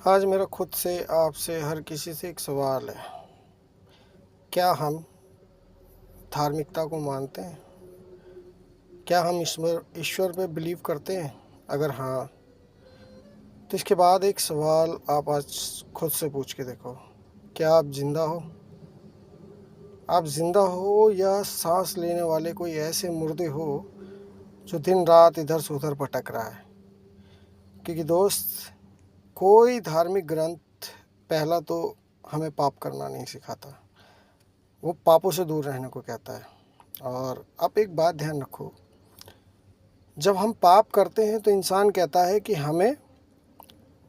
आज मेरा खुद से, आपसे, हर किसी से एक सवाल है। क्या हम धार्मिकता को मानते हैं? क्या हम ईश्वर पे बिलीव करते हैं? अगर हाँ, तो इसके बाद एक सवाल आप आज खुद से पूछ के देखो। क्या आप जिंदा हो? आप जिंदा हो या सांस लेने वाले कोई ऐसे मुर्दे हो जो दिन रात इधर से उधर भटक रहा है? क्योंकि दोस्त, कोई धार्मिक ग्रंथ पहला तो हमें पाप करना नहीं सिखाता। वो पापों से दूर रहने को कहता है। और आप एक बात ध्यान रखो, जब हम पाप करते हैं तो इंसान कहता है कि हमें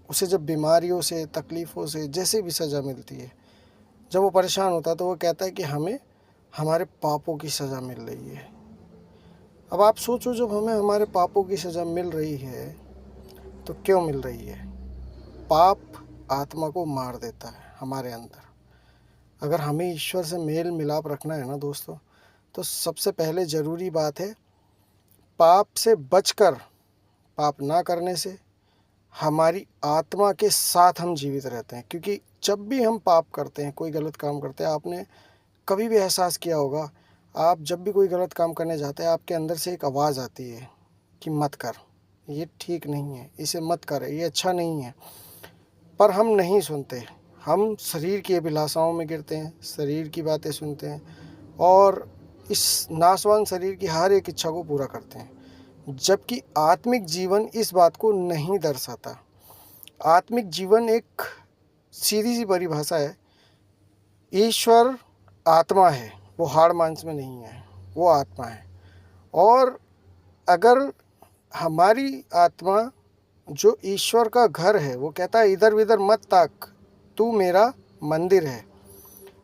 उसे जब बीमारियों से, तकलीफ़ों से, जैसे भी सज़ा मिलती है, जब वो परेशान होता है तो वो कहता है कि हमें हमारे पापों की सज़ा मिल रही है। अब आप सोचो, जब हमें हमारे पापों की सज़ा मिल रही है तो क्यों मिल रही है? पाप आत्मा को मार देता है हमारे अंदर। अगर हमें ईश्वर से मेल मिलाप रखना है ना दोस्तों, तो सबसे पहले ज़रूरी बात है पाप से बचकर, पाप ना करने से हमारी आत्मा के साथ हम जीवित रहते हैं। क्योंकि जब भी हम पाप करते हैं, कोई गलत काम करते हैं, आपने कभी भी एहसास किया होगा, आप जब भी कोई गलत काम करने जाते हैं आपके अंदर से एक आवाज़ आती है कि मत कर, ये ठीक नहीं है, इसे मत कर, ये अच्छा नहीं है। पर हम नहीं सुनते, हम शरीर की अभिलाषाओं में गिरते हैं, शरीर की बातें सुनते हैं और इस नाशवान शरीर की हर एक इच्छा को पूरा करते हैं। जबकि आत्मिक जीवन इस बात को नहीं दर्शाता। आत्मिक जीवन एक सीधी सी परिभाषा है। ईश्वर आत्मा है, वो हाड़ मांस में नहीं है, वो आत्मा है। और अगर हमारी आत्मा जो ईश्वर का घर है, वो कहता है इधर उधर मत ताक, तू मेरा मंदिर है।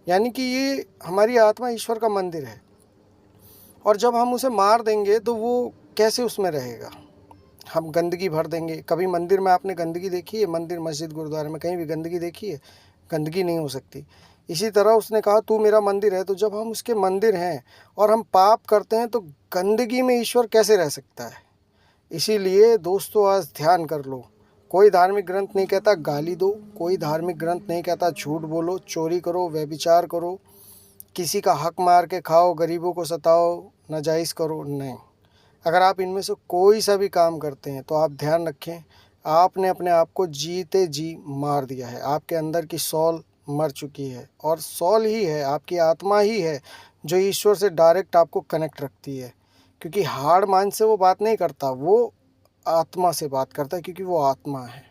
यानी कि ये हमारी आत्मा ईश्वर का मंदिर है। और जब हम उसे मार देंगे तो वो कैसे उसमें रहेगा? हम गंदगी भर देंगे। कभी मंदिर में आपने गंदगी देखी है? मंदिर, मस्जिद, गुरुद्वारे में कहीं भी गंदगी देखी है? गंदगी नहीं हो सकती। इसी तरह उसने कहा तू मेरा मंदिर है। तो जब हम उसके मंदिर हैं और हम पाप करते हैं तो गंदगी में ईश्वर कैसे रह सकता है? इसीलिए दोस्तों, आज ध्यान कर लो। कोई धार्मिक ग्रंथ नहीं कहता गाली दो, कोई धार्मिक ग्रंथ नहीं कहता झूठ बोलो, चोरी करो, व्यभिचार करो, किसी का हक मार के खाओ, गरीबों को सताओ, नाजायज़ करो। नहीं, अगर आप इनमें से कोई सा भी काम करते हैं तो आप ध्यान रखें, आपने अपने आप को जीते जी मार दिया है। आपके अंदर की सॉल मर चुकी है और सॉल ही है, आपकी आत्मा ही है जो ईश्वर से डायरेक्ट आपको कनेक्ट रखती है। क्योंकि हाड़ मांस से वो बात नहीं करता, वो आत्मा से बात करता है, क्योंकि वो आत्मा है।